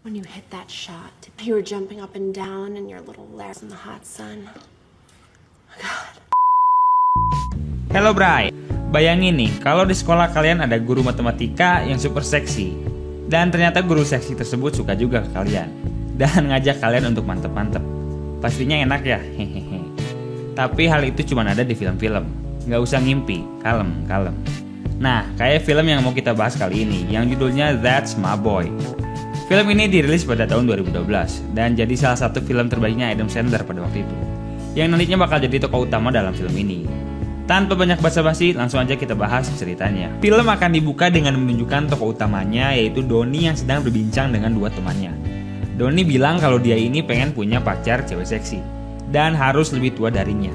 when you hit that shot. You were jumping up and down in your little lair in the hot sun. Oh God. Hello Bray, bayangin nih kalau di sekolah kalian ada guru matematika yang super seksi. Dan ternyata guru seksi tersebut suka juga ke kalian dan ngajak kalian untuk mantep-mantep. Pastinya enak ya, hehehe. Tapi hal itu cuma ada di film-film. Nggak usah ngimpi, kalem. Nah, kayak film yang mau kita bahas kali ini, yang judulnya That's My Boy. Film ini dirilis pada tahun 2012 dan jadi salah satu film terbaiknya Adam Sandler pada waktu itu, yang nantinya bakal jadi tokoh utama dalam film ini. Tanpa banyak basa-basi, langsung aja kita bahas ceritanya. Film akan dibuka dengan menunjukkan tokoh utamanya, yaitu Donnie yang sedang berbincang dengan dua temannya. Donnie bilang kalau dia ini pengen punya pacar cewek seksi dan harus lebih tua darinya.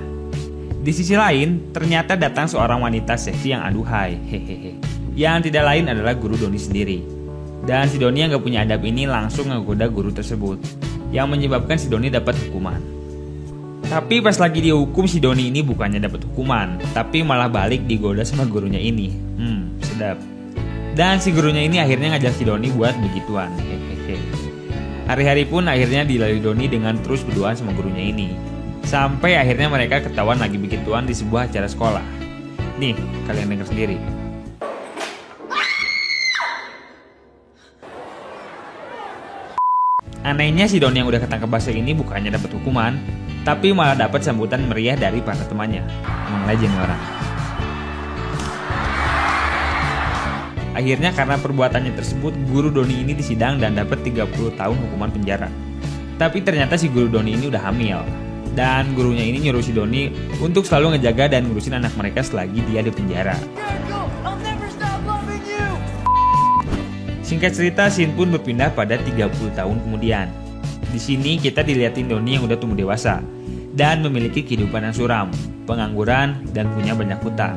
Di sisi lain, ternyata datang seorang wanita seksi yang aduhai, hehehe. Yang tidak lain adalah guru Donnie sendiri. Dan si Donnie yang gak punya adab ini langsung ngegoda guru tersebut, yang menyebabkan si Donnie dapat hukuman. Tapi pas lagi dihukum, si Donnie ini bukannya dapat hukuman, tapi malah balik digoda sama gurunya ini. Sedap. Dan si gurunya ini akhirnya ngajak si Donnie buat begituan, hehehe. Hari-hari pun akhirnya dilalui Donnie dengan terus berduaan sama gurunya ini. Sampai akhirnya mereka ketahuan lagi begituan di sebuah acara sekolah. Nih, kalian dengar sendiri. Anehnya si Donnie yang udah ketangkep basah ini bukannya dapat hukuman, tapi malah dapat sambutan meriah dari para temannya. Emang legend orang. Akhirnya karena perbuatannya tersebut, guru Donnie ini disidang dan dapat 30 tahun hukuman penjara. Tapi ternyata si guru Donnie ini udah hamil. Dan gurunya ini nyuruh si Donnie untuk selalu ngejaga dan ngurusin anak mereka selagi dia di penjara. Singkat cerita, scene pun berpindah pada 30 tahun kemudian. Di sini kita dilihatin Donnie yang udah tumbuh dewasa dan memiliki kehidupan yang suram, pengangguran, dan punya banyak hutang.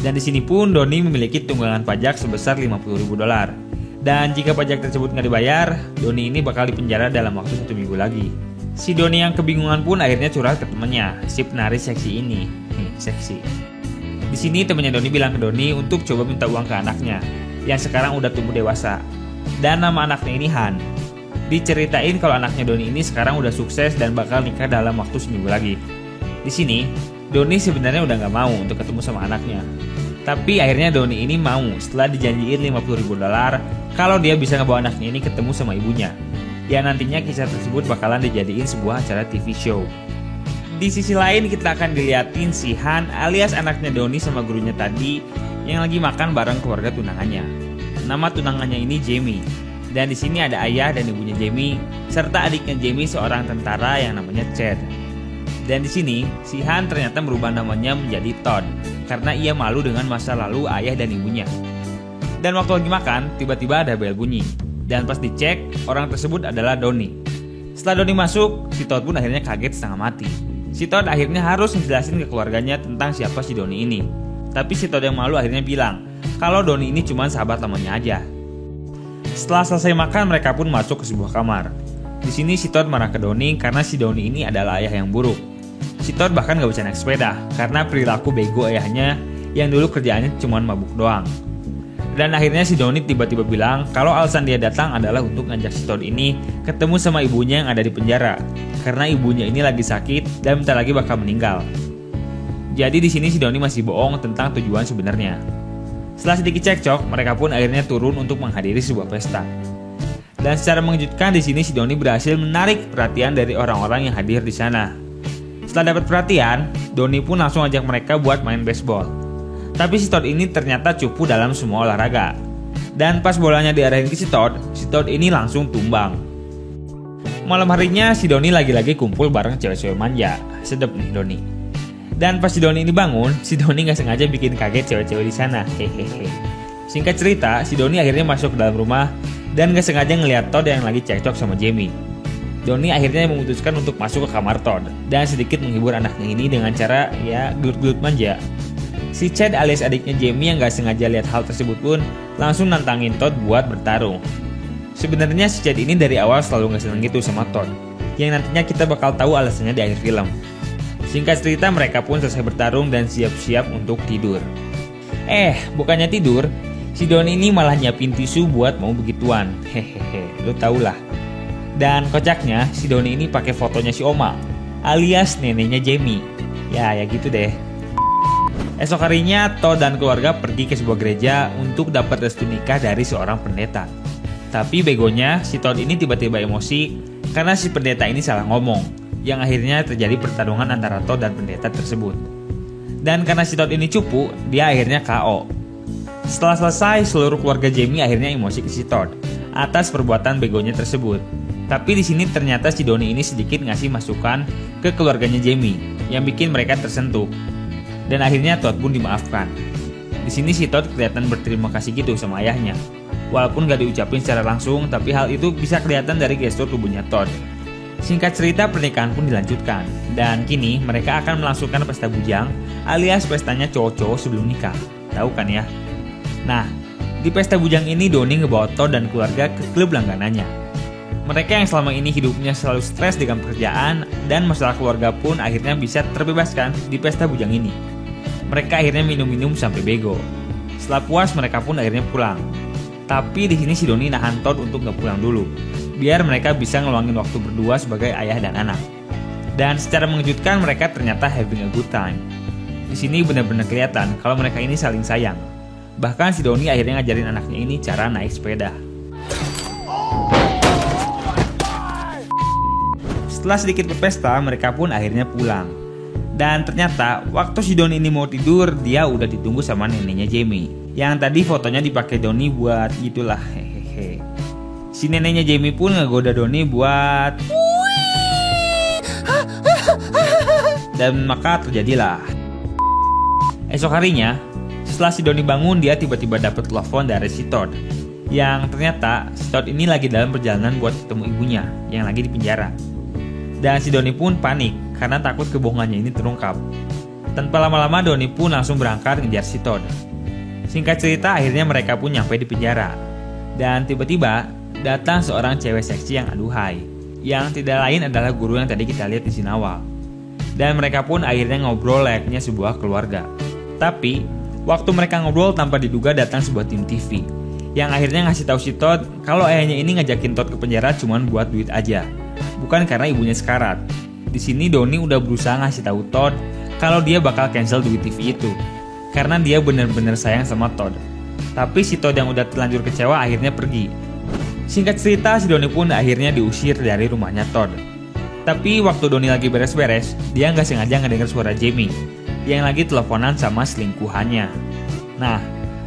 Dan di sini pun Donnie memiliki tunggangan pajak sebesar $50.000. Dan jika pajak tersebut nggak dibayar, Donnie ini bakal dipenjara dalam waktu 1 minggu lagi. Si Donnie yang kebingungan pun akhirnya curhat ke temannya, si penari seksi ini. Seksi. Di sini temannya Donnie bilang ke Donnie untuk coba minta uang ke anaknya, yang sekarang udah tumbuh dewasa. Dan nama anaknya ini Han. Diceritain kalau anaknya Donnie ini sekarang udah sukses dan bakal nikah dalam waktu seminggu lagi. Di sini, Donnie sebenarnya udah nggak mau untuk ketemu sama anaknya. Tapi akhirnya Donnie ini mau setelah dijanjiin $50.000 kalau dia bisa ngebawa anaknya ini ketemu sama ibunya. Ya nantinya kisah tersebut bakalan dijadiin sebuah acara TV show. Di sisi lain kita akan diliatin si Han alias anaknya Donnie sama gurunya tadi yang lagi makan bareng keluarga tunangannya. Nama tunangannya ini Jamie. Dan di sini ada ayah dan ibunya Jamie serta adiknya Jamie seorang tentara yang namanya Chad. Dan di sini si Han ternyata merubah namanya menjadi Todd karena ia malu dengan masa lalu ayah dan ibunya. Dan waktu lagi makan, tiba-tiba ada bel bunyi. Dan pas dicek, orang tersebut adalah Donnie. Setelah Donnie masuk, si Todd pun akhirnya kaget setengah mati. Si Todd akhirnya harus menjelasin ke keluarganya tentang siapa si Donnie ini. Tapi si Todd yang malu akhirnya bilang kalau Donnie ini cuma sahabat lamanya aja. Setelah selesai makan, mereka pun masuk ke sebuah kamar. Di sini si Todd marah ke Donnie karena si Donnie ini adalah ayah yang buruk. Si Todd bahkan gak bisa naik sepeda karena perilaku bego ayahnya yang dulu kerjaannya cuma mabuk doang. Dan akhirnya si Donnie tiba-tiba bilang kalau alasan dia datang adalah untuk ngajak si Todd ini ketemu sama ibunya yang ada di penjara karena ibunya ini lagi sakit dan bentar lagi bakal meninggal. Jadi di sini si Donnie masih bohong tentang tujuan sebenarnya. Setelah sedikit cekcok, mereka pun akhirnya turun untuk menghadiri sebuah pesta. Dan secara mengejutkan di sini si Donnie berhasil menarik perhatian dari orang-orang yang hadir di sana. Setelah dapat perhatian, Donnie pun langsung ajak mereka buat main baseball. Tapi si Todd ini ternyata cupu dalam semua olahraga. Dan pas bolanya diarahin ke si Todd ini langsung tumbang. Malam harinya si Donnie lagi-lagi kumpul bareng cewek-cewek manja. Sedep nih Donnie. Dan pas si Donnie ini bangun, si Donnie gak sengaja bikin kaget cewek-cewek di sana. Hehehe. Singkat cerita, si Donnie akhirnya masuk ke dalam rumah dan gak sengaja ngeliat Todd yang lagi cekcok sama Jamie. Donnie akhirnya memutuskan untuk masuk ke kamar Todd dan sedikit menghibur anaknya ini dengan cara ya gelut-gelut manja. Si Chad alias adiknya Jamie yang gak sengaja lihat hal tersebut pun langsung nantangin Todd buat bertarung. Sebenarnya si Chad ini dari awal selalu gak seneng gitu sama Todd, yang nantinya kita bakal tahu alasannya di akhir film. Singkat cerita mereka pun selesai bertarung dan siap-siap untuk tidur. Bukannya tidur, si Donnie ini malah nyiapin tisu buat mau begituan. Hehehe, lo tau lah. Dan kocaknya, si Donnie ini pakai fotonya si Oma, alias neneknya Jamie. Ya gitu deh. Esok harinya, Todd dan keluarga pergi ke sebuah gereja untuk dapat restu nikah dari seorang pendeta. Tapi begonya, si Todd ini tiba-tiba emosi karena si pendeta ini salah ngomong, yang akhirnya terjadi pertarungan antara Todd dan pendeta tersebut. Dan karena si Todd ini cupu, dia akhirnya KO. Setelah selesai, seluruh keluarga Jamie akhirnya emosi ke si Todd atas perbuatan begonya tersebut. Tapi di sini ternyata si Donnie ini sedikit ngasih masukan ke keluarganya Jamie yang bikin mereka tersentuh. Dan akhirnya Todd pun dimaafkan. Di sini si Todd kelihatan berterima kasih gitu sama ayahnya. Walaupun gak diucapin secara langsung, tapi hal itu bisa kelihatan dari gestur tubuhnya Todd. Singkat cerita, pernikahan pun dilanjutkan. Dan kini mereka akan melangsungkan pesta bujang alias pestanya cowok-cowok sebelum nikah. Tahu kan ya? Nah, di pesta bujang ini Donnie ngebawa Todd dan keluarga ke klub langganannya. Mereka yang selama ini hidupnya selalu stres dengan pekerjaan dan masalah keluarga pun akhirnya bisa terbebaskan di pesta bujang ini. Mereka akhirnya minum-minum sampai bego. Setelah puas mereka pun akhirnya pulang. Tapi di sini si Donnie nahan Todd untuk nggak pulang dulu, biar mereka bisa ngeluangin waktu berdua sebagai ayah dan anak. Dan secara mengejutkan mereka ternyata having a good time. Di sini benar-benar kelihatan kalau mereka ini saling sayang. Bahkan si Donnie akhirnya ngajarin anaknya ini cara naik sepeda. Setelah sedikit berpesta, mereka pun akhirnya pulang. Dan ternyata waktu si Donnie ini mau tidur, dia udah ditunggu sama neneknya Jamie. Yang tadi fotonya dipakai Donnie buat gitulah, hehehe. Si neneknya Jamie pun ngegoda Donnie buat dan maka terjadilah. Esok harinya, setelah si Donnie bangun, dia tiba-tiba dapat telepon dari si Todd. Yang ternyata si Todd ini lagi dalam perjalanan buat ketemu ibunya yang lagi di penjara. Dan si Donnie pun panik karena takut kebohongannya ini terungkap. Tanpa lama-lama Donnie pun langsung berangkat ngejar si Todd. Singkat cerita, akhirnya mereka pun nyampe di penjara. Dan tiba-tiba datang seorang cewek seksi yang aduhai, yang tidak lain adalah guru yang tadi kita lihat di scene awal. Dan mereka pun akhirnya ngobrol layaknya sebuah keluarga. Tapi waktu mereka ngobrol, tanpa diduga datang sebuah tim TV yang akhirnya ngasih tahu si Todd kalau ayahnya ini ngajakin Todd ke penjara cuman buat duit aja, bukan karena ibunya sekarat. Di sini Donnie udah berusaha ngasih tahu Todd kalau dia bakal cancel duit TV itu karena dia benar-benar sayang sama Todd. Tapi si Todd yang udah terlanjur kecewa akhirnya pergi. Singkat cerita, si Donnie pun akhirnya diusir dari rumahnya Todd. Tapi waktu Donnie lagi beres-beres, dia nggak sengaja ngedenger suara Jamie yang lagi teleponan sama selingkuhannya. Nah,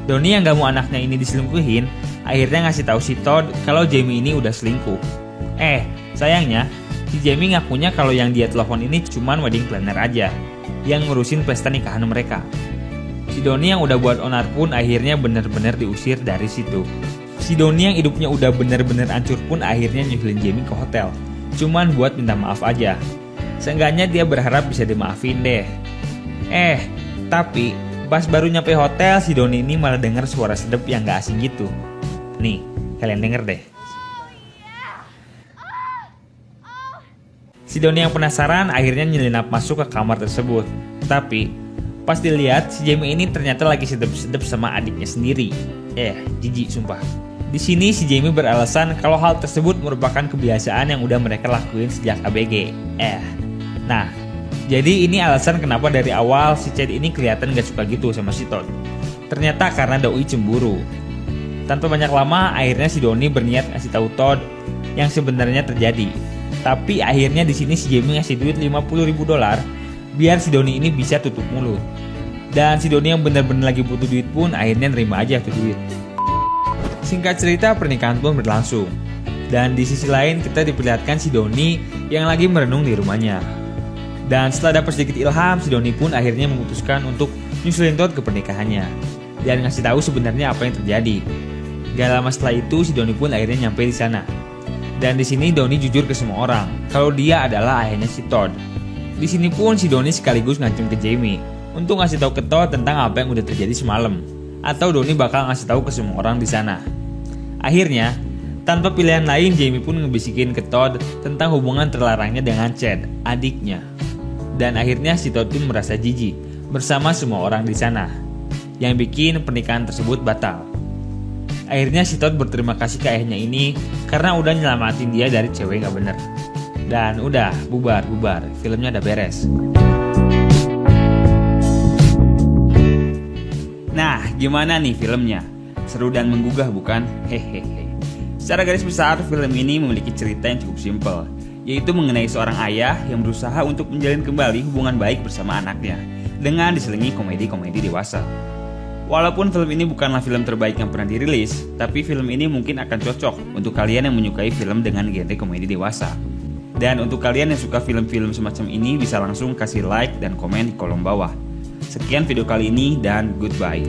Donnie yang gak mau anaknya ini diselingkuhin, akhirnya ngasih tahu si Todd kalau Jamie ini udah selingkuh. Sayangnya, si Jamie ngakunya kalau yang dia telepon ini cuman wedding planner aja, yang ngurusin pesta nikahan mereka. Si Donnie yang udah buat onar pun akhirnya bener-bener diusir dari situ. Si Donnie yang hidupnya udah bener-bener hancur pun akhirnya nyusulin Jamie ke hotel, cuman buat minta maaf aja. Seenggaknya dia berharap bisa dimaafin deh. Tapi pas baru nyampe hotel, si Donnie ini malah denger suara sedep yang gak asing gitu. Nih, kalian denger deh. Si Donnie yang penasaran akhirnya nyelinap masuk ke kamar tersebut. Tapi pas dilihat, si Jamie ini ternyata lagi sedep-sedep sama adiknya sendiri. Jijik sumpah. Di sini si Jamie beralasan kalau hal tersebut merupakan kebiasaan yang udah mereka lakuin sejak ABG. Nah, jadi ini alasan kenapa dari awal si Chad ini kelihatan gak suka gitu sama si Todd. Ternyata karena doi cemburu. Tanpa banyak lama, akhirnya si Donnie berniat ngasih tahu Todd yang sebenarnya terjadi. Tapi akhirnya di sini si Jamie ngasih duit $50.000 biar si Donnie ini bisa tutup mulut. Dan si Donnie yang benar-benar lagi butuh duit pun akhirnya nerima aja tuh duit. Singkat cerita, pernikahan pun berlangsung. Dan di sisi lain kita diperlihatkan si Donnie yang lagi merenung di rumahnya. Dan setelah dapat sedikit ilham, si Donnie pun akhirnya memutuskan untuk nyusulin Todd ke pernikahannya dan ngasih tahu sebenarnya apa yang terjadi. Gak lama setelah itu, si Donnie pun akhirnya nyampe di sana. Dan di sini Donnie jujur ke semua orang kalau dia adalah ayahnya si Todd. Di sini pun si Donnie sekaligus ngancam ke Jamie untuk ngasih tahu ke Todd tentang apa yang udah terjadi semalam, atau Donnie bakal ngasih tahu ke semua orang di sana. Akhirnya, tanpa pilihan lain, Jamie pun ngebisikin ke Todd tentang hubungan terlarangnya dengan Chad, adiknya. Dan akhirnya si Todd pun merasa jijik bersama semua orang di sana, yang bikin pernikahan tersebut batal. Akhirnya si Todd berterima kasih ke ayahnya ini karena udah nyelamatin dia dari cewek gak bener. Dan udah, bubar, filmnya udah beres. Nah, gimana nih filmnya? Seru dan menggugah bukan? Hehehe. Secara garis besar, film ini memiliki cerita yang cukup simpel, yaitu mengenai seorang ayah yang berusaha untuk menjalin kembali hubungan baik bersama anaknya dengan diselingi komedi-komedi dewasa. Walaupun film ini bukanlah film terbaik yang pernah dirilis, tapi film ini mungkin akan cocok untuk kalian yang menyukai film dengan genre komedi dewasa. Dan untuk kalian yang suka film-film semacam ini bisa langsung kasih like dan komen di kolom bawah. Sekian video kali ini dan goodbye.